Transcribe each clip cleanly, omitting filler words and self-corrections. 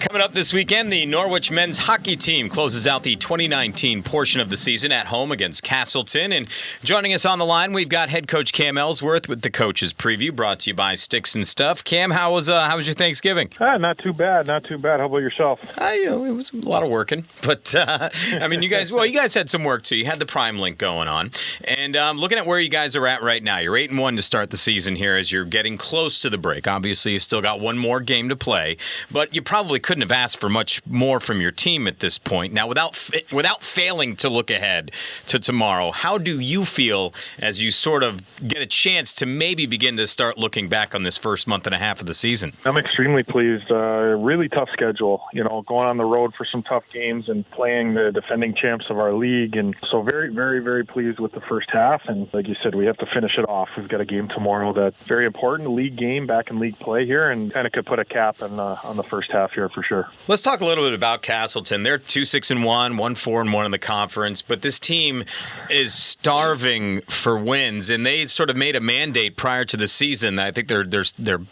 Coming up this weekend, the Norwich men's hockey team closes out the 2019 portion of the season at home against Castleton. And joining us on the line, we've got head coach Cam Ellsworth with the Coach's Preview, brought to you by Sticks and Stuff. Cam, how was your Thanksgiving? Not too bad. How about yourself? It was a lot of working, but you guys had some work too. You had the Prime Link going on, and looking at where you guys are at right now, you're 8-1 to start the season here as you're getting close to the break. Obviously, you still got one more game to play, but you probably couldn't have asked for much more from your team at this point. Now, without failing to look ahead to tomorrow, how do you feel as you sort of get a chance to maybe begin to start looking back on this first month and a half of the season? I'm extremely pleased. Really tough schedule, going on the road for some tough games and playing the defending champs of our league. And so very, very, very pleased with the first half. And like you said, we have to finish it off. We've got a game tomorrow that's very important, a league game, back in league play here, and kind of could put a cap on the first half here for sure. Let's talk a little bit about Castleton. They're 2-6-1, 1-4-1 in the conference, but this team is starving for wins, and they sort of made a mandate prior to the season. I think their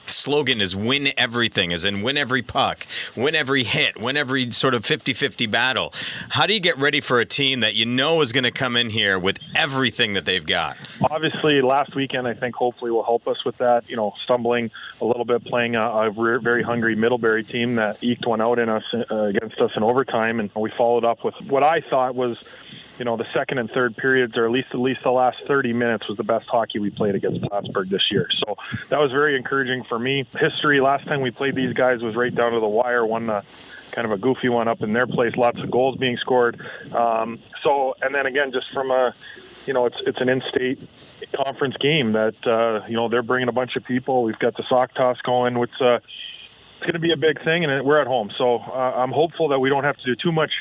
slogan is win everything, as in win every puck, win every hit, win every sort of 50-50 battle. How do you get ready for a team that you know is going to come in here with everything that they've got? Obviously, last weekend, I think hopefully will help us with that, stumbling a little bit, playing a very hungry Middlebury team that eked one out against us in overtime, and we followed up with what I thought was, the second and third periods, or at least the last 30 minutes, was the best hockey we played against Plattsburgh this year. So that was very encouraging for me. History, last time we played these guys was right down to the wire, one kind of a goofy one up in their place, lots of goals being scored. And then again, just from it's an in-state conference game that, they're bringing a bunch of people. We've got the sock toss going, which it's going to be a big thing, and we're at home. So I'm hopeful that we don't have to do too much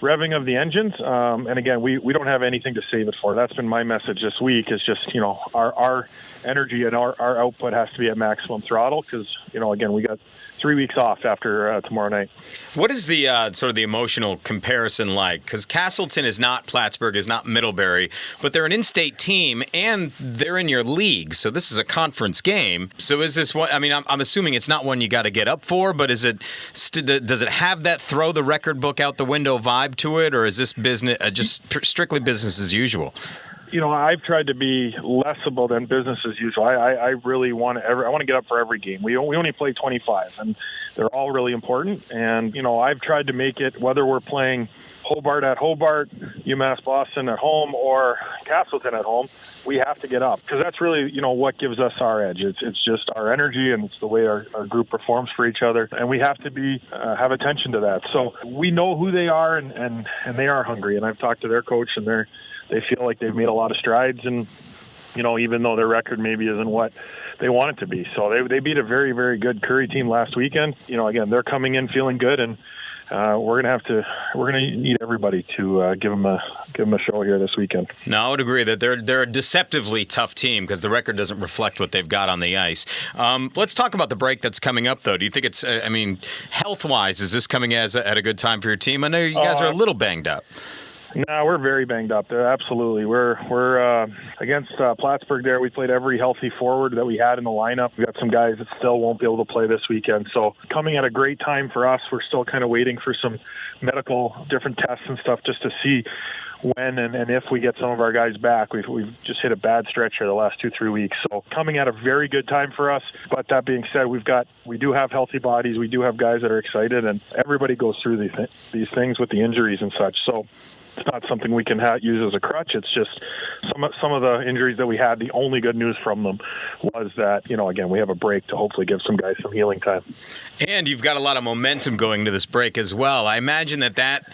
revving of the engines. And again, we don't have anything to save it for. That's been my message this week, is just, our energy and our output has to be at maximum throttle because, again, we got 3 weeks off after tomorrow night. What is the sort of the emotional comparison like? Because Castleton is not Plattsburgh, is not Middlebury, but they're an in-state team and they're in your league. So this is a conference game. So is this one? I'm assuming it's not one you got to get up for, but does it have that throw the record book out the window vibe to it, or is this business just strictly business as usual? I've tried to be less about than business as usual. I really want to get up for every game. We only play 25, and they're all really important. And, I've tried to make it, whether we're playing Hobart at Hobart, UMass Boston at home, or Castleton at home, we have to get up. Because that's really, what gives us our edge. It's just our energy, and it's the way our group performs for each other. And we have to have attention to that. So we know who they are, and they are hungry. And I've talked to their coach, and they feel like they've made a lot of strides, and even though their record maybe isn't what they want it to be. So they beat a very, very good Curry team last weekend. Again, they're coming in feeling good, and we're gonna need everybody to give them a show here this weekend. No, I would agree that they're a deceptively tough team because the record doesn't reflect what they've got on the ice. Let's talk about the break that's coming up, though. Do you think it's? Health-wise, is this coming at a good time for your team? I know you guys are a little banged up. No, we're very banged up there. Absolutely. We're against Plattsburgh there. We played every healthy forward that we had in the lineup. We got some guys that still won't be able to play this weekend. So coming at a great time for us. We're still kind of waiting for some medical different tests and stuff just to see when and if we get some of our guys back. We've just hit a bad stretch here the last 2-3 weeks. So coming at a very good time for us. But that being said, we do have healthy bodies. We do have guys that are excited, and everybody goes through these things with the injuries and such. So it's not something we can use as a crutch. It's just some of the injuries that we had. The only good news from them was that, again, we have a break to hopefully give some guys some healing time. And you've got a lot of momentum going into this break as well. I imagine that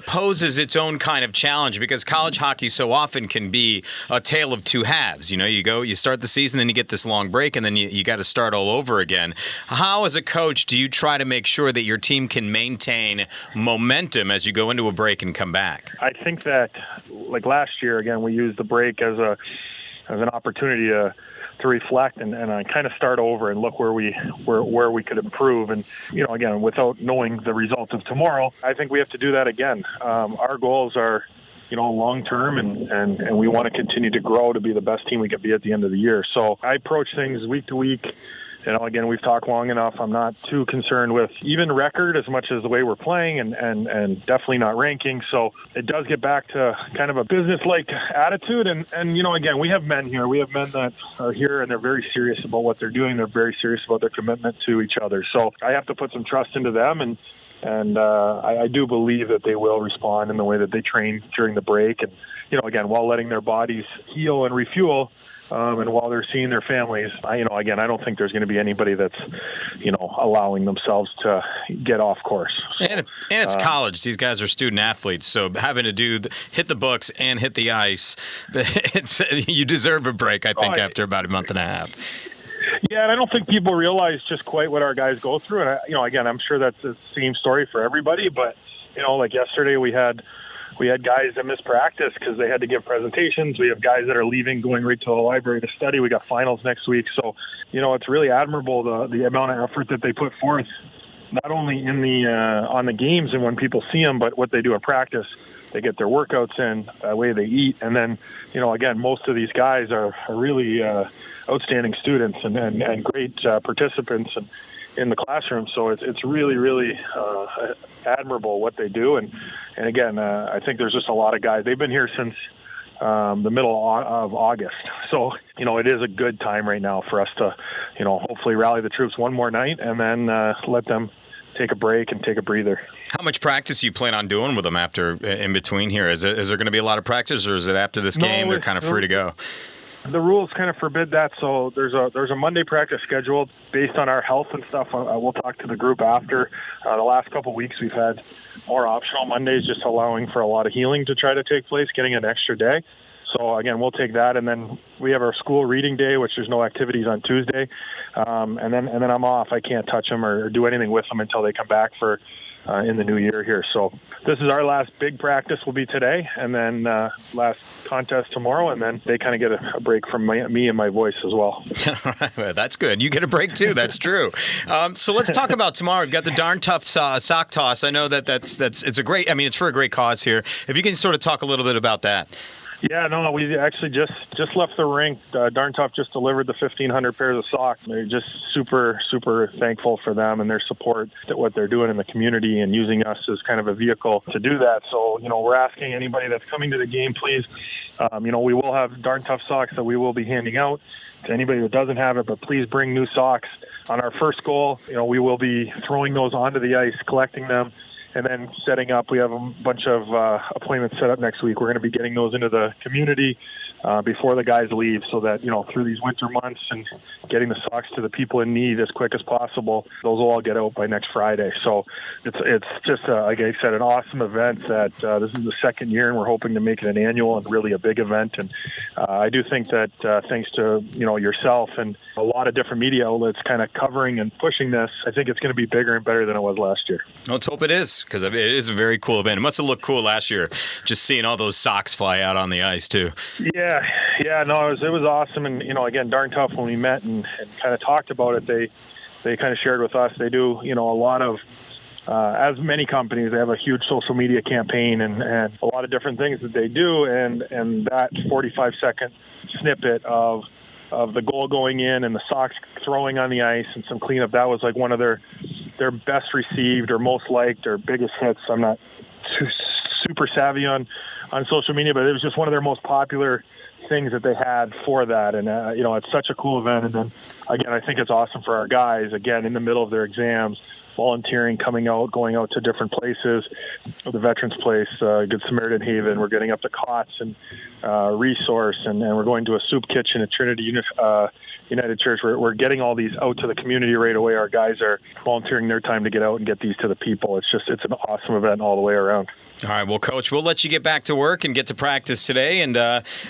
poses its own kind of challenge because college hockey so often can be a tale of two halves. You start the season, then you get this long break, and then you got to start all over again. How, as a coach, do you try to make sure that your team can maintain momentum as you go into a break and come back? I think that, like last year, again, we used the break as an opportunity to reflect and kind of start over and look where we could improve. And again, without knowing the result of tomorrow, I think we have to do that again. Our goals are long term, and we want to continue to grow to be the best team we can be at the end of the year. So I approach things week to week, Again, we've talked long enough. I'm not too concerned with even record as much as the way we're playing, and definitely not ranking. So it does get back to kind of a business-like attitude. And again, we have men here. We have men that are here, and they're very serious about what they're doing. They're very serious about their commitment to each other. So I have to put some trust into them, and I do believe that they will respond in the way that they train during the break. And, again, while letting their bodies heal and refuel, and while they're seeing their families, I don't think there's going to be anybody that's, allowing themselves to get off course. So, and it's college. These guys are student athletes, so having to hit the books and hit the ice, you deserve a break, I think, after about a month and a half. Yeah, and I don't think people realize just quite what our guys go through. And, again, I'm sure that's the same story for everybody. But, like yesterday we had guys that missed practice because they had to give presentations. We have guys that are leaving, going right to the library to study. We got finals next week. So, it's really admirable the amount of effort that they put forth, not only in on the games and when people see them, but what they do in practice. They get their workouts in, the way they eat. And then, again, most of these guys are really outstanding students and great participants in the classroom. So it's really, really admirable what they do. And again, I think there's just a lot of guys. They've been here since the middle of August. So, it is a good time right now for us to, hopefully rally the troops one more night and then let them take a break and take a breather. How much practice you plan on doing with them after in between here? Is there going to be a lot of practice, or is it after this game they're kind of free to go? The rules kind of forbid that, so there's a Monday practice scheduled based on our health and stuff. We'll talk to the group after. The last couple of weeks we've had more optional Mondays, just allowing for a lot of healing to try to take place, getting an extra day. So, again, we'll take that, and then we have our school reading day, which there's no activities on Tuesday, and then I'm off. I can't touch them or do anything with them until they come back for in the new year here. So this is our last big practice will be today, and then last contest tomorrow, and then they kind of get a break from me and my voice as well. That's good. You get a break too. That's true. So let's talk about tomorrow. We've got the Darn Tough sock toss. I know that's it's a great. I mean, it's for a great cause here. If you can sort of talk a little bit about that. Yeah, no, we actually just left the rink. Darn Tough just delivered the 1,500 pairs of socks. They're just super, super thankful for them and their support, at what they're doing in the community and using us as kind of a vehicle to do that. So, we're asking anybody that's coming to the game, please, we will have Darn Tough socks that we will be handing out to anybody that doesn't have it, but please bring new socks. On our first goal, we will be throwing those onto the ice, collecting them, and then setting up. We have a bunch of appointments set up next week. We're going to be getting those into the community before the guys leave, so that through these winter months and getting the socks to the people in need as quick as possible, those will all get out by next Friday. So it's just like I said, an awesome event that this is the second year, and we're hoping to make it an annual and really a big event. And I do think that thanks to yourself and a lot of different media outlets kind of covering and pushing this, I think it's going to be bigger and better than it was last year. Let's hope it is, because it is a very cool event. It must have looked cool last year, just seeing all those socks fly out on the ice too. Yeah, no, it was awesome. And again, Darn Tough, when we met and kind of talked about it, they kind of shared with us. They do a lot of as many companies, they have a huge social media campaign and a lot of different things that they do, and that 45-second snippet of the goal going in and the socks throwing on the ice and some cleanup, that was like one of their best received or most liked or biggest hits. I'm not super savvy on social media, but it was just one of their most popular things that they had for that. And it's such a cool event. And then again, I think it's awesome for our guys, again, in the middle of their exams, volunteering, coming out, going out to different places, the Veterans Place, Good Samaritan Haven. We're getting up to COTS and Resource, and we're going to a soup kitchen at Trinity United Church. We're getting all these out to the community right away. Our guys are volunteering their time to get out and get these to the people. It's an awesome event all the way around. All right, well, Coach, we'll let you get back to work and get to practice today, and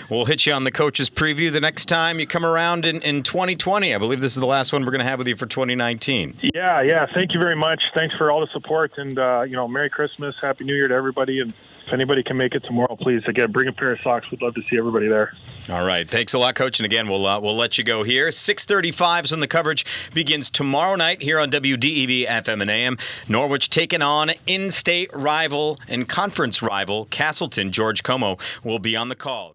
we'll hit you on the coach's preview the next time you come around in 2020. I believe this is the last one we're going to have with you for 2019. Yeah. Thank you very much. Thanks for all the support, and Merry Christmas, Happy New Year to everybody. And if anybody can make it tomorrow, please, again, bring a pair of socks. We'd love to see everybody there. All right, thanks a lot, Coach. And again, we'll let you go here. 6:35 is when the coverage begins tomorrow night here on WDEV FM and AM. Norwich taking on in-state rival and conference rival Castleton. George Como will be on the call.